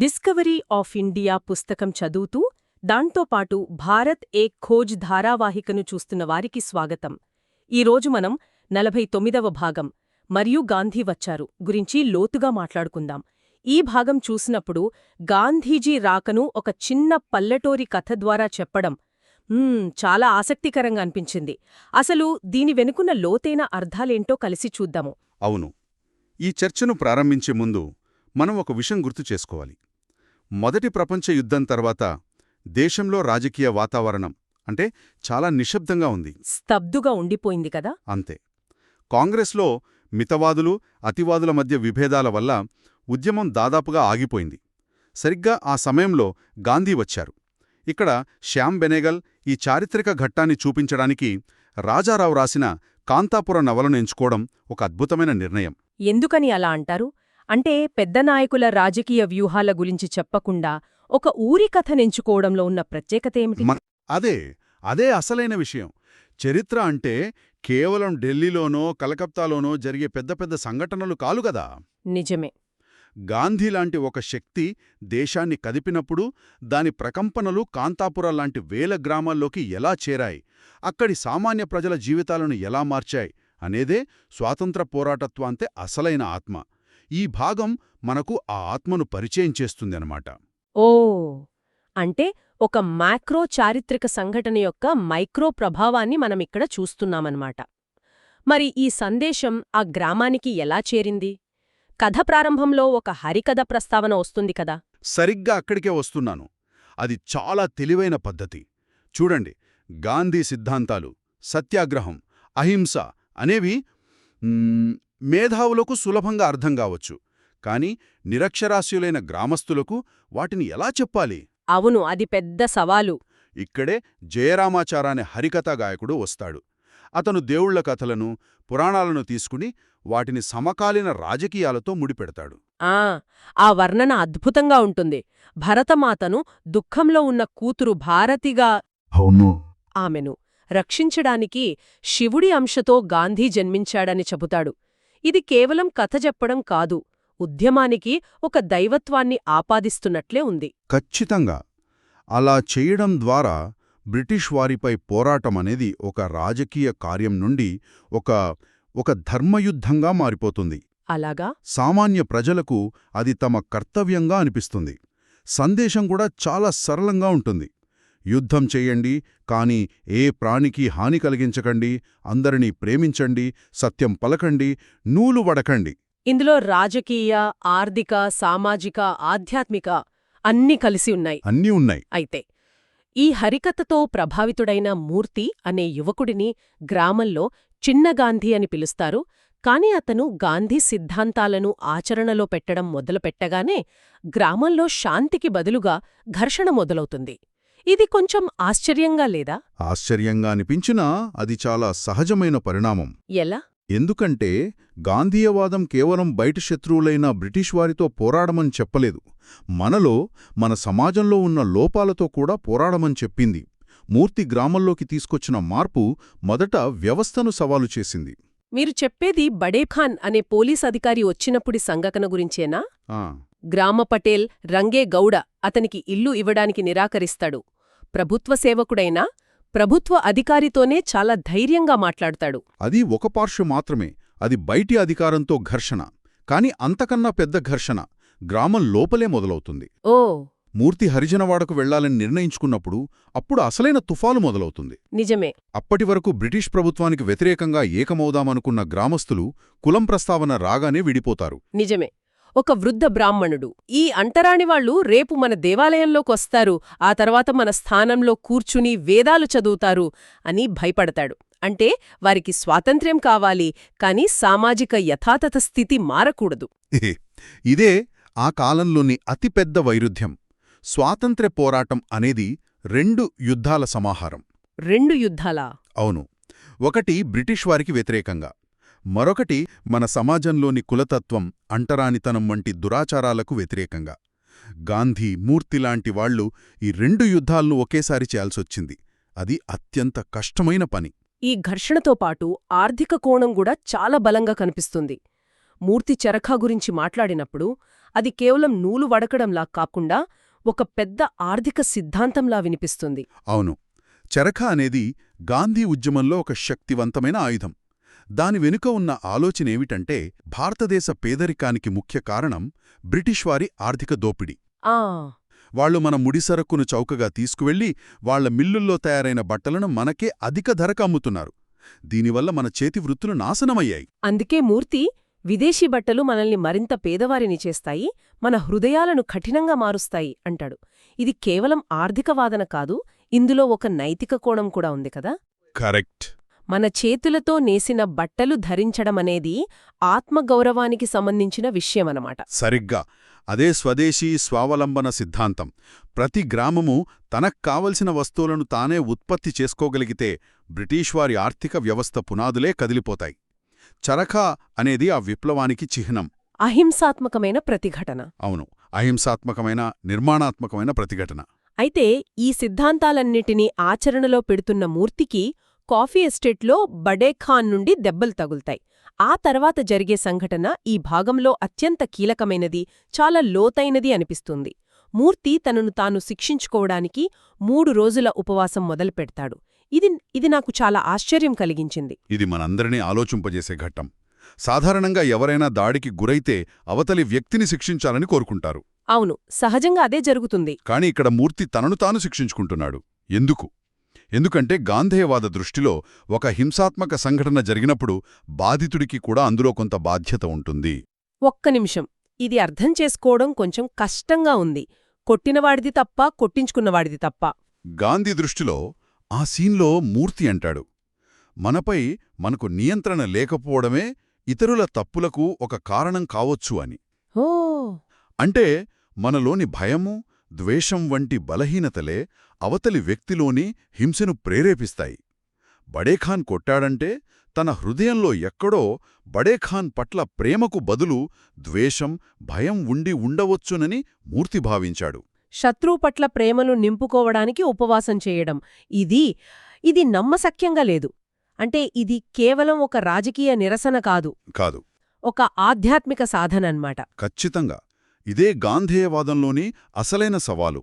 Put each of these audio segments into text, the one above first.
Discovery of India పుస్తకం చదువుతూ దాంతోపాటు భారత్ ఏక్ ఖోజ్ ధారావాహికను చూస్తున్న వారికి స్వాగతం. ఈరోజు మనం 49వ భాగం మరియు గాంధీ వచ్చారు గురించి లోతుగా మాట్లాడుకుందాం. ఈ భాగం చూసినప్పుడు గాంధీజీ రాకను ఒక చిన్న పల్లెటూరి కథ ద్వారా చెప్పడం చాలా ఆసక్తికరంగా అనిపించింది. అసలు దీని వెనుకున్న లోతైన అర్థాలేంటో కలిసి చూద్దాము. అవును. ఈ చర్చను ప్రారంభించే ముందు మనం ఒక విషయం గుర్తు చేసుకోవాలి. మొదటి ప్రపంచ యుద్ధం తర్వాత దేశంలో రాజకీయ వాతావరణం చాలా నిశ్శబ్దంగా ఉంది. స్తబ్దుగా ఉండిపోయింది కదా. అంతే. కాంగ్రెస్లో మితవాదులు, అతివాదుల మధ్య విభేదాల వల్ల ఉద్యమం దాదాపుగా ఆగిపోయింది. సరిగ్గా ఆ సమయంలో గాంధీ వచ్చారు. ఇక్కడ శ్యామ్ బెనేగల్ ఈ చారిత్రక ఘట్టాన్ని చూపించడానికి రాజారావు రాసిన కాంతాపుర నవలను ఎంచుకోవడం ఒక అద్భుతమైన నిర్ణయం. ఎందుకని అలా అంటారు? అంటే పెద్ద నాయకుల రాజకీయ వ్యూహాల గురించి చెప్పకుండా ఒక ఊరి కథనెంచుకోవడంలో ఉన్న ప్రత్యేకతేమిటి? అదే అసలైన విషయం. చరిత్ర అంటే కేవలం ఢిల్లీలోనో కలకత్తాలోనో జరిగే పెద్ద పెద్ద సంఘటనలు కాలుగదా. నిజమే. గాంధీలాంటి ఒక శక్తి దేశాన్ని కదిపినప్పుడు దాని ప్రకంపనలు కాంతాపుర లాంటి వేల గ్రామాల్లోకి ఎలా చేరాయి, అక్కడి సామాన్య ప్రజల జీవితాలను ఎలా మార్చాయి అనేదే స్వాతంత్ర పోరాటత్వాంతే అసలైన ఆత్మ. ఈ భాగం మనకు ఆ ఆత్మను పరిచయం చేస్తుందన్నమాట. ఓ, అంటే ఒక మ్యాక్రో చారిత్రక సంఘటన యొక్క మైక్రో ప్రభావాన్ని మనమిక్కడ చూస్తున్నామన్నమాట. మరి ఈ సందేశం ఆ గ్రామానికి ఎలా చేరింది? కథ ప్రారంభంలో ఒక హరికథ ప్రస్తావన వస్తుంది కదా. సరిగ్గా అక్కడికే వస్తున్నాను. అది చాలా తెలివైన పద్ధతి. చూడండి, గాంధీ సిద్ధాంతాలు, సత్యాగ్రహం, అహింస అనేవి మేధావులకు సులభంగా అర్థం కావచ్చు. కాని నిరక్షరాస్యులైన గ్రామస్తులకు వాటిని ఎలా చెప్పాలి? అవును, అది పెద్ద సవాలు. ఇక్కడే జయరామాచార అనే హరికథా గాయకుడు వస్తాడు. అతను దేవుళ్ల కథలను, పురాణాలను తీసుకుని వాటిని సమకాలీన రాజకీయాలతో ముడిపెడతాడు. ఆ వర్ణన అద్భుతంగా ఉంటుంది. భరతమాతను దుఃఖంలో ఉన్న కూతురు భారతిగా ఆమెను రక్షించడానికి శివుడి అంశతో గాంధీ జన్మించాడని చెబుతాడు. ఇది కేవలం కథ చెప్పడం కాదు, ఉద్యమానికి ఒక దైవత్వాన్ని ఆపాదిస్తున్నట్లే ఉంది. ఖచ్చితంగా. అలా చేయడం ద్వారా బ్రిటిష్ వారిపై పోరాటమనేది ఒక రాజకీయ కార్యం నుండి ఒక ధర్మయుద్ధంగా మారిపోతుంది. అలాగా? సామాన్య ప్రజలకు అది తమ కర్తవ్యంగా అనిపిస్తుంది. సందేశం కూడా చాలా సరళంగా ఉంటుంది. యుద్ధం చెయ్యండి, కాని ఏ ప్రాణికి హాని కలిగించకండి, అందరినీ ప్రేమించండి, సత్యం పలకండి, నూలు వడకండి. ఇందులో రాజకీయ, ఆర్థిక, సామాజిక, ఆధ్యాత్మిక అన్నీ కలిసి ఉన్నాయి. అన్నీ ఉన్నాయి. అయితే ఈ హరికథతో ప్రభావితుడైన మూర్తి అనే యువకుడిని గ్రామంలో చిన్న గాంధీ అని పిలుస్తారు. కాని అతను గాంధీ సిద్ధాంతాలను ఆచరణలో పెట్టడం మొదలుపెట్టగానే గ్రామంలో శాంతికి బదులుగా ఘర్షణ మొదలవుతుంది. ఇది కొంచెం ఆశ్చర్యంగా లేదా? ఆశ్చర్యంగా అనిపించినా అది చాలా సహజమైన పరిణామం. ఎలా? ఎందుకంటే గాంధీయవాదం కేవలం బయట శత్రువులైన బ్రిటిష్ వారితో పోరాడమని చెప్పలేదు. మనలో, మన సమాజంలో ఉన్న లోపాలతో కూడా పోరాడమని చెప్పింది. మూర్తి గ్రామంలోకి తీసుకొచ్చిన మార్పు మొదట వ్యవస్థను సవాలు చేసింది. మీరు చెప్పేది బడేఖాన్ అనే పోలీస్ అధికారి వచ్చినప్పుడి సంఘటన గురించేనా? గ్రామ పటేల్ రంగే గౌడ అతనికి ఇల్లు ఇవ్వడానికి నిరాకరిస్తాడు. ప్రభుత్వ సేవకుడైనా ప్రభుత్వ అధికారితోనే చాలా ధైర్యంగా మాట్లాడతాడు. అది ఒక పార్శ్వం మాత్రమే. అది బయటి అధికారంతో ఘర్షణ. కాని అంతకన్నా పెద్ద ఘర్షణ గ్రామం లోపలే మొదలవుతుంది. ఓ. మూర్తి హరిజనవాడకు వెళ్లాలని నిర్ణయించుకున్నప్పుడు అప్పుడు అసలైన తుఫాను మొదలవుతుంది. నిజమే. అప్పటివరకు బ్రిటిష్ ప్రభుత్వానికి వ్యతిరేకంగా ఏకమవుదామనుకున్న గ్రామస్తులు కులం ప్రస్తావన రాగానే విడిపోతారు. నిజమే. ఒక వృద్ధ బ్రాహ్మణుడు, ఈ అంటరానివాళ్లు రేపు మన దేవాలయంలోకొస్తారు, ఆ తర్వాత మన స్థానంలో కూర్చుని వేదాలు చదువుతారు అని భయపడతాడు. అంటే వారికి స్వాతంత్ర్యం కావాలి, కాని సామాజిక యథాతథ స్థితి మారకూడదు. ఇదే ఆ కాలంలోని అతిపెద్ద వైరుధ్యం. స్వాతంత్ర్య పోరాటం అనేది 2 యుద్ధాల సమాహారం. 2 యుద్ధాలా? అవును. ఒకటి బ్రిటిష్ వారికి వ్యతిరేకంగా, మరొకటి మన సమాజంలోని కులతత్వం, అంటరానితనం వంటి దురాచారాలకు వ్యతిరేకంగా. గాంధీ, మూర్తిలాంటి వాళ్లు ఈ 2 యుద్ధాలను ఒకేసారి చేయాల్సొచ్చింది. అది అత్యంత కష్టమైన పని. ఈ ఘర్షణతో పాటు ఆర్థిక కోణం కూడా చాలా బలంగా కనిపిస్తుంది. మూర్తి చరఖా గురించి మాట్లాడినప్పుడు అది కేవలం నూలు వడకడంలా కాకుండా ఒక పెద్ద ఆర్థిక సిద్ధాంతంలా వినిపిస్తుంది. అవును, చరఖా అనేది గాంధీ ఉద్యమంలో ఒక శక్తివంతమైన ఆయుధం. దాని వెనుక ఉన్న ఆలోచనేమిటంటే, భారతదేశ పేదరికానికి ముఖ్య కారణం బ్రిటిష్ వారి ఆర్థిక దోపిడీ. ఆ వాళ్లు మన ముడిసరక్కును చౌకగా తీసుకువెళ్లి వాళ్ల మిల్లుల్లో తయారైన బట్టలను మనకే అధిక ధరకు అమ్ముతున్నారు. దీనివల్ల మన చేతి వృత్తులు నాశనమయ్యాయి. అందుకే మూర్తి విదేశీ బట్టలు మనల్ని మరింత పేదవారిని చేస్తాయి, మన హృదయాలను కఠినంగా మారుస్తాయి అంటాడు. ఇది కేవలం ఆర్థిక వాదన కాదు, ఇందులో ఒక నైతిక కోణం కూడా ఉంది కదా. కరెక్ట్. మన చేతులతో నేసిన బట్టలు ధరించడమనేది ఆత్మగౌరవానికి సంబంధించిన విషయమనమాట. సరిగ్గా అదే స్వదేశీ స్వావలంబన సిద్ధాంతం. ప్రతి గ్రామము తనక్కావలసిన వస్తువులను తానే ఉత్పత్తి చేసుకోగలిగితే బ్రిటిష్ వారి ఆర్థిక వ్యవస్థ పునాదులే కదిలిపోతాయి. చరఖా అనేది ఆ విప్లవానికి చిహ్నం. అహింసాత్మకమైన ప్రతిఘటన. అవును, అహింసాత్మకమైన నిర్మాణాత్మకమైన ప్రతిఘటన. అయితే ఈ సిద్ధాంతాలన్నిటినీ ఆచరణలో పెడుతున్న మూర్తికి కాఫీ ఎస్టేట్లో బడేఖాన్ నుండి దెబ్బలు తగులుతాయి. ఆ తర్వాత జరిగే సంఘటన ఈ భాగంలో అత్యంత కీలకమైనది, చాలా లోతైనది అనిపిస్తుంది. మూర్తి తనను తాను శిక్షించుకోవడానికి 3 రోజుల ఉపవాసం మొదలుపెడతాడు. ఇది నాకు చాలా ఆశ్చర్యం కలిగించింది. ఇది మనందరినీ ఆలోచింపజేసే ఘట్టం. సాధారణంగా ఎవరైనా దాడికి గురైతే అవతలి వ్యక్తిని శిక్షించాలని కోరుకుంటారు. అవును, సహజంగా అదే జరుగుతుంది. కాని ఇక్కడ మూర్తి తనను తాను శిక్షించుకుంటున్నాడు. ఎందుకంటే గాంధేయవాద దృష్టిలో ఒక హింసాత్మక సంఘటన జరిగినప్పుడు బాధితుడికి కూడా అందులో కొంత బాధ్యత ఉంటుంది. ఒక్క నిమిషం, ఇది అర్థం చేసుకోవడం కొంచెం కష్టంగా ఉంది. కొట్టినవాడిది తప్ప, కొట్టించుకున్నవాడిది తప్ప. గాంధీ దృష్టిలో ఆ సీన్లో మూర్తి అంటాడు, మనపై మనకు నియంత్రణ లేకపోవడమే ఇతరుల తప్పులకు ఒక కారణం కావొచ్చు అని. ఓ అంటే మనలోని భయము, ద్వేషం వంటి బలహీనతలే అవతలి వ్యక్తిలోని హింసను ప్రేరేపిస్తాయి. బడేఖాన్ కొట్టాడంటే తన హృదయంలో ఎక్కడో బడేఖాన్ పట్ల ప్రేమకు బదులు ద్వేషం, భయం ఉండి ఉండవచ్చునని మూర్తి భావించాడు. శత్రువు పట్ల ప్రేమను నింపుకోవడానికి ఉపవాసం చేయడం, ఇది నమ్మశక్యంగా లేదు. అంటే ఇది కేవలం ఒక రాజకీయ నిరసన కాదు, ఒక ఆధ్యాత్మిక సాధనన్మాట. ఖచ్చితంగా ఇదే గాంధేయవాదంలోని అసలైన సవాలు.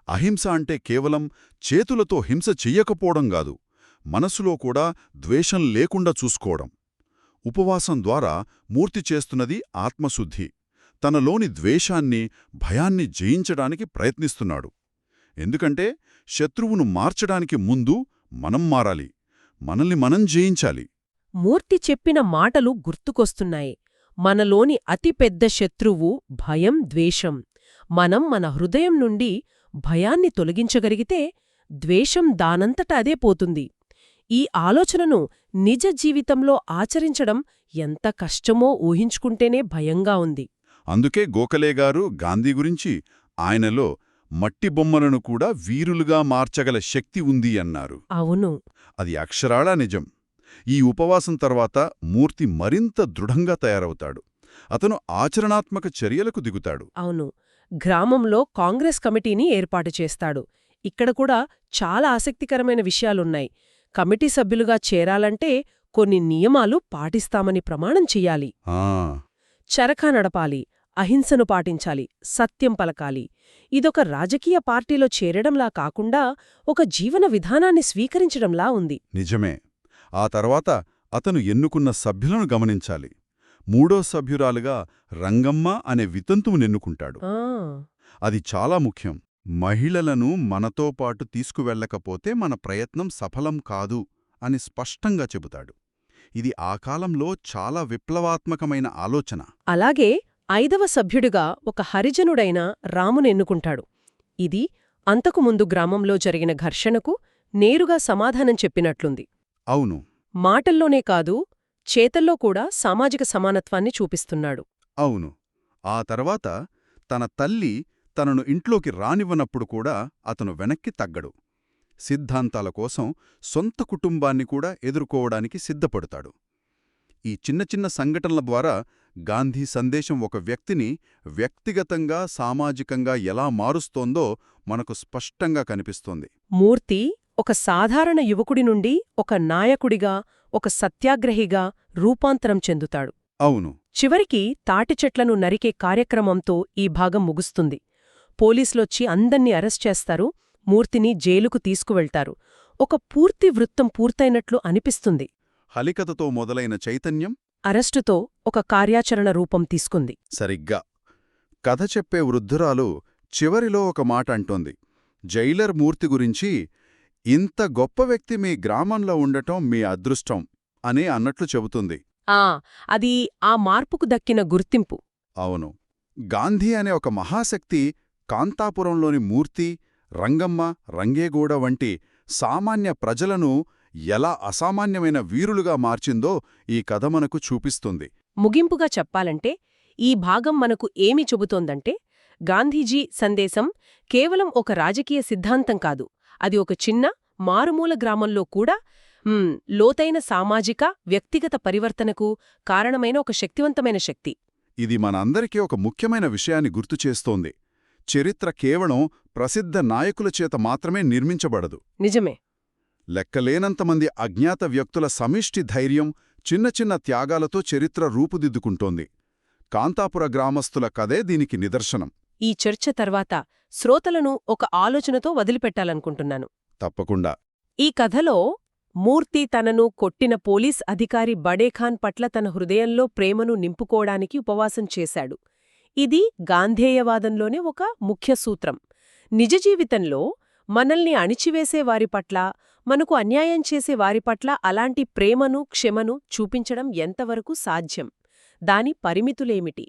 అహింస అంటే కేవలం చేతులతో హింస చెయ్యకపోవడం కాదు, మనసులో కూడా ద్వేషం లేకుండా చూసుకోవడం. ఉపవాసం ద్వారా మూర్తి చేస్తున్నది ఆత్మశుద్ధి. తనలోని ద్వేషాన్ని, భయాన్ని జయించడానికి ప్రయత్నిస్తున్నాడు. ఎందుకంటే శత్రువును మార్చడానికి ముందు మనం మారాలి, మనల్ని మనం జయించాలి. మూర్తి చెప్పిన మాటలు గుర్తుకొస్తున్నాయి. మనలోని అతిపెద్ద శత్రువు భయం, ద్వేషం. మనం మన హృదయం నుండి భయాన్ని తొలగించగలిగితే ద్వేషం దానంతట అదే పోతుంది. ఈ ఆలోచనను నిజ జీవితంలో ఆచరించడం ఎంత కష్టమో ఊహించుకుంటేనే భయంగా ఉంది. అందుకే గోఖలేగారు గాంధీ గురించి ఆయనలో మట్టి బొమ్మలను కూడా వీరులుగా మార్చగల శక్తి ఉంది అన్నారు. అవును, అది అక్షరాలా నిజం. ఈ ఉపవాసం తర్వాత మూర్తి మరింత దృఢంగా తయారవుతాడు. అతను ఆచరణాత్మక చర్యలకు దిగుతాడు. అవును, గ్రామంలో కాంగ్రెస్ కమిటీని ఏర్పాటు చేస్తాడు. ఇక్కడ కూడా చాలా ఆసక్తికరమైన విషయాలున్నాయి. కమిటీ సభ్యులుగా చేరాలంటే కొన్ని నియమాలు పాటిస్తామని ప్రమాణం చెయ్యాలి. చరఖా నడపాలి, అహింసను పాటించాలి, సత్యం పలకాలి. ఇదొక రాజకీయ పార్టీలో చేరడంలా కాకుండా ఒక జీవన విధానాన్ని స్వీకరించడంలా ఉంది. నిజమే. ఆ తర్వాత అతను ఎన్నుకున్న సభ్యులను గమనించాలి. 3వ సభ్యురాలుగా రంగమ్మ అనే వితంతువునెన్నుకుంటాడు. అది చాలా ముఖ్యం. మహిళలను మనతో పాటు తీసుకువెళ్లకపోతే మన ప్రయత్నం సఫలం కాదు అని స్పష్టంగా చెబుతాడు. ఇది ఆ కాలంలో చాలా విప్లవాత్మకమైన ఆలోచన. అలాగే 5వ సభ్యుడిగా ఒక హరిజనుడైన రామునెన్నుకుంటాడు. ఇది అంతకుముందు గ్రామంలో జరిగిన ఘర్షణకు నేరుగా సమాధానం చెప్పినట్లుంది. అవును, మాటల్లోనే కాదు, చేతల్లో కూడా సామాజిక సమానత్వాన్ని చూపిస్తున్నాడు. అవును. ఆ తర్వాత తన తల్లి తనను ఇంట్లోకి రానివ్వనప్పుడు కూడా అతను వెనక్కి తగ్గడు. సిద్ధాంతాల కోసం సొంత కుటుంబాన్ని కూడా ఎదుర్కోవడానికి సిద్ధపడతాడు. ఈ చిన్న చిన్న సంఘటనల ద్వారా గాంధీ సందేశం ఒక వ్యక్తిని వ్యక్తిగతంగా, సామాజికంగా ఎలా మారుస్తోందో మనకు స్పష్టంగా కనిపిస్తోంది. మూర్తి ఒక సాధారణ యువకుడి నుండి ఒక నాయకుడిగా, ఒక సత్యాగ్రహిగా రూపాంతరం చెందుతాడు. అవును. చివరికి తాటి చెట్లను నరికే కార్యక్రమంతో ఈ భాగం ముగుస్తుంది. పోలీసులొచ్చి అందర్నీ అరెస్ట్ చేస్తారు, మూర్తిని జైలుకు తీసుకువెళ్తారు. ఒక పూర్తి వృత్తం పూర్తయినట్లు అనిపిస్తుంది. హలికతతో మొదలైన చైతన్యం అరెస్టుతో ఒక కార్యాచరణ రూపం తీసుకుంది. సరిగ్గా. కథ చెప్పే వృద్ధురాలు చివరిలో ఒక మాట అంటోంది. జైలర్ మూర్తి గురించి, ఇంత గొప్ప వ్యక్తి మీ గ్రామంలో ఉండటం మీ అదృష్టం అని అన్నట్లు చెబుతుంది. అది ఆ మార్పుకు దక్కిన గుర్తింపు. అవును. గాంధీ అనే ఒక మహాశక్తి కాంతాపురంలోని మూర్తి, రంగమ్మ, రంగేగూడ వంటి సామాన్య ప్రజలను ఎలా అసామాన్యమైన వీరులుగా మార్చిందో ఈ కథ మనకు చూపిస్తుంది. ముగింపుగా చెప్పాలంటే ఈ భాగం మనకు ఏమి చెబుతోందంటే, గాంధీజీ సందేశం కేవలం ఒక రాజకీయ సిద్ధాంతం కాదు, అది ఒక చిన్న మారుమూల గ్రామంలో కూడా లోతైన సామాజిక, వ్యక్తిగత పరివర్తనకు కారణమైన ఒక శక్తివంతమైన శక్తి. ఇది మనందరికీ ఒక ముఖ్యమైన విషయాన్ని గుర్తుచేస్తోంది. చరిత్ర కేవలం ప్రసిద్ధ నాయకుల చేత మాత్రమే నిర్మించబడదు. నిజమే. లెక్కలేనంతమంది అజ్ఞాత వ్యక్తుల సమిష్టి ధైర్యం, చిన్న చిన్న త్యాగాలతో చరిత్ర రూపుదిద్దుకుంటోంది. కాంతాపుర గ్రామస్తుల కథే దీనికి నిదర్శనం. ఈ చర్చ తర్వాత శ్రోతలను ఒక ఆలోచనతో వదిలిపెట్టాలనుకుంటున్నాను. తప్పకుండా. ఈ కథలో మూర్తి తనను కొట్టిన పోలీస్ అధికారి బడేఖాన్ పట్ల తన హృదయంలో ప్రేమను నింపుకోవడానికి ఉపవాసం చేశాడు. ఇది గాంధేయవాదంలోనే ఒక ముఖ్య సూత్రం. నిజ జీవితంలో మనల్ని అణిచివేసే వారి పట్ల, మనకు అన్యాయం చేసే వారి పట్ల అలాంటి ప్రేమను, క్షమను చూపించడం ఎంతవరకు సాధ్యం? దాని పరిమితులేమిటి?